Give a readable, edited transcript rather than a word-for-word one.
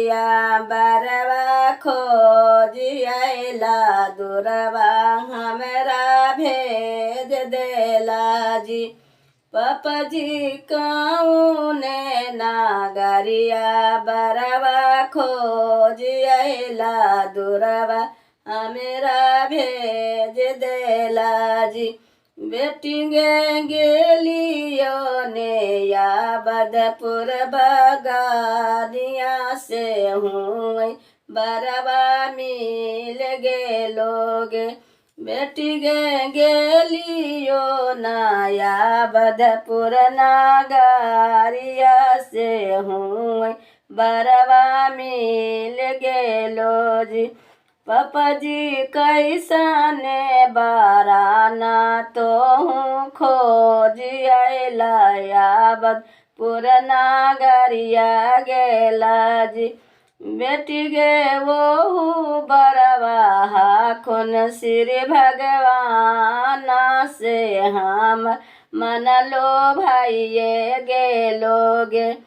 नगरिया बरवा खोजियला दुरवा हमरा भेज देला जी। पापा जी कौने नगरिया बरवा खोजियला दुरवा हमरा भेज देला जी। बेटी गे गेलियो ने याबदपुर बगानिया से हूँ बरवा मिल गेलोगे। बेटी गे गेलियो नया बदपुर नगरिया से हूँ बरवा मिल गेलो जी। पापा जी कैसने बाराना तो हूँ खोजियला याबदपुर नगरिया गेला जी। बेटी गे वो बरवा हाखुन श्री भगवान से हम मन लो भाइये गेलोगे।